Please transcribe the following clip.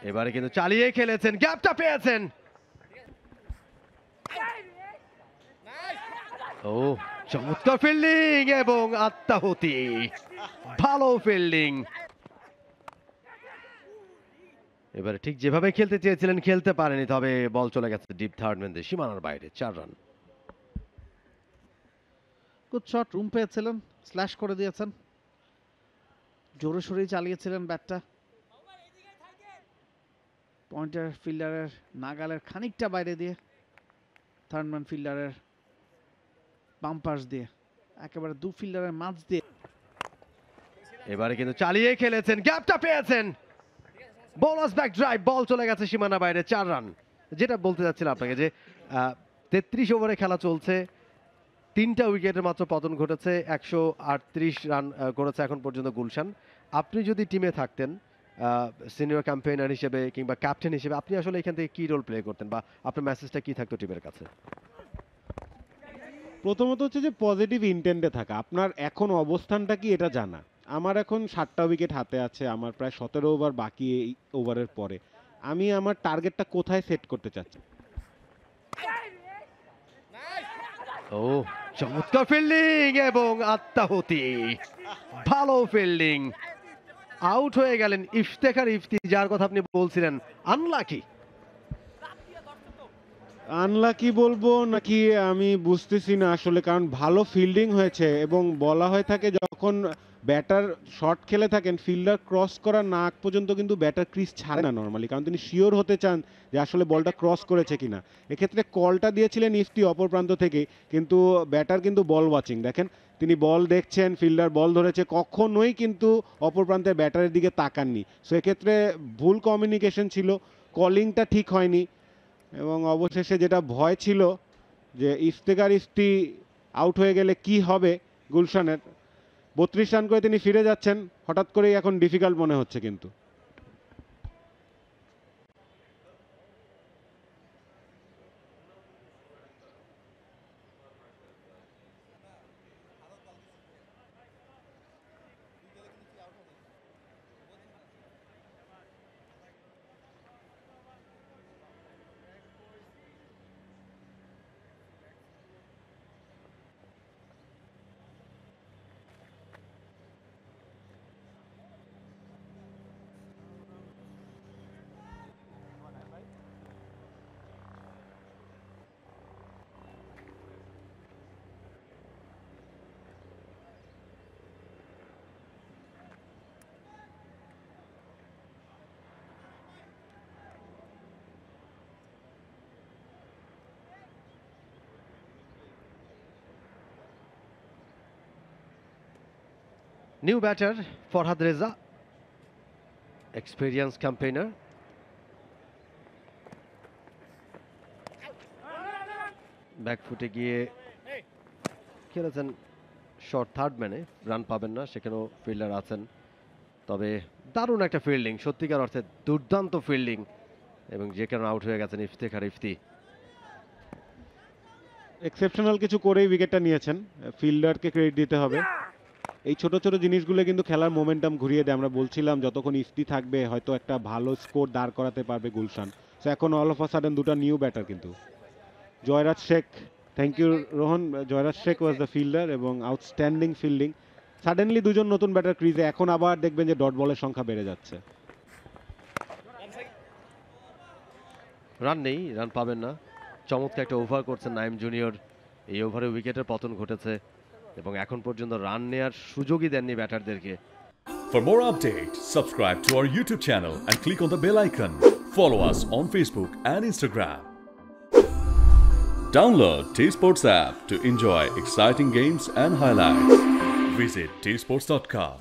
এবারে কিন্তু চালিয়ে খেলেছেন, গ্যাপটা পেয়েছেন। ও চমৎকার ফিল্ডিং এবং আত্মাহুতি, ভালো ফিল্ডিং। এবারে ঠিক যেভাবে খেলতে চেয়েছিলেন খেলতে পারেনি, তবে বল চলে গেছে ডিপ থার্ড ম্যানদের সীমানার বাইরে। 4 রান। গুড শট, রুম পেয়েছিলেন, স্ল্যাশ করে দিয়েছেন, জোরে সোরেই চালিয়েছিলেন ব্যাটটা। পয়েন্টার ফিল্ডারের নাগালের খানিকটা বাইরে দিয়ে, থার্ড ম্যান ফিল্ডারের বাম পাশ দিয়ে, একেবারে দু ফিল্ডারের মাঝ দিয়ে। এবারে কিন্তু চালিয়ে খেলেছেন, গ্যাপটা পেয়েছেন। বোলার্স ব্যাক ড্রাইভ, বল চলে গেছে সীমানা বাইরে। 4 রান। যেটা বলতে যাচ্ছিলাম আপনাকে যে 33 ওভারে খেলা চলছে, 3টা উইকেটের মাত্র পতন ঘটেছে, 138 রান করেছে এখন পর্যন্ত গুলশান। আপনি যদি টিমে থাকতেন সিনিয়র ক্যাম্পেইনার হিসেবে কিংবা ক্যাপ্টেন হিসেবে, আপনি আসলে এখান থেকে কি রোল প্লে করতেন বা আপনার মেসেজটা কি থাকতো টিমের কাছে? প্রথমত হচ্ছে যে পজিটিভ ইন্টেন্টে থাকা, আপনার এখন অবস্থানটা কি এটা জানা। আমার এখন 7টা উইকেট হাতে আছে, আমার প্রায় 17 ওভার বাকি এই ওভারের পরে। আমি আমার টার্গেটটা কোথায় সেট করতে চাচ্ছি। ও চমৎকার ফিল্ডিং এবং আত্মাহুতি, ভালো ফিল্ডিং। আউট হয়ে গেলেন ইফতেখার ইফতি, যার কথা আপনি বলছিলেন। আনলাকি আনলাকি বলবো নাকি আমি বুঝতেছি না আসলে, কারণ ভালো ফিল্ডিং হয়েছে এবং বলা হয়ে থাকে যখন ব্যাটার শট খেলে থাকেন ফিল্ডার ক্রস করার না আগ পর্যন্ত কিন্তু ব্যাটার ক্রিজ ছাড়ে না নর্মালি, কারণ তিনি শিওর হতে চান যে আসলে বলটা ক্রস করেছে কিনা। এক্ষেত্রে কলটা দিয়েছিলেন ইফতি অপর প্রান্ত থেকে, কিন্তু ব্যাটার কিন্তু বল ওয়াচিং, দেখেন তিনি বল দেখছেন, ফিল্ডার বল ধরেছে, কখনোই কিন্তু অপর প্রান্তের ব্যাটারের দিকে তাকাননি। সো এক্ষেত্রে ভুল কমিউনিকেশন ছিল, কলিংটা ঠিক হয়নি এবং অবশেষে যেটা ভয় ছিল যে ইফতেখার ইফতি আউট হয়ে গেলে কি হবে গুলশানের, 32 রান করে তিনি ফিরে যাচ্ছেন, হঠাৎ করেই এখন ডিফিকাল্ট মনে হচ্ছে কিন্তু। New batter Farhad Reza, experience campaigner. ব্যাকফুটে গিয়ে খেলেছেন শর্ট থার্ড ম্যানে, রান পাবেন না, সেখানেও ফিল্ডার আছেন। তবে দারুণ একটা ফিল্ডিং, সত্যিকার অর্থে দুর্দান্ত ফিল্ডিং, এবং যে কারণে আউট হয়ে গেছেন ইফতেখার ইফতি। এক্সেপশনাল কিছু করেই উইকেটটা নিয়েছেন, ফিল্ডারকে ক্রেডিট দিতে হবে। এই ছোট ছোট জিনিসগুলো কিন্তু খেলার মোমেন্টাম ঘুরিয়ে দেয়। আমরা বলছিলাম যতক্ষণ ইফতি থাকবে হয়তো একটা ভালো স্কোর দাঁড় করাতে পারবে গুলশান। সো এখন অল অফ আ সাডেন দুটো নিউ ব্যাটার কিন্তু। Joyraj Sheikh, thank you Rohan, Joyraj Sheikh was the fielder এবং আউটস্ট্যান্ডিং ফিল্ডিং। সাডেনলি দুজন নতুন ব্যাটার ক্রিজে, এখন আবার দেখবেন যে ডট বলের সংখ্যা বেড়ে যাচ্ছে। রান নেই, রান পাবেন না। চমৎকার একটা ওভার করছেন নাইম জুনিয়র, এই ওভারে উইকেটের পতন ঘটেছে এবং এখন পর্যন্ত রান নেয়ার সুযোগই দেননি ব্যাটারদেরকে। For more updates, subscribe to our YouTube channel and click on the bell icon. Follow us on Facebook and Instagram. Download T-Sports app to enjoy exciting games and highlights. Visit tsports.com.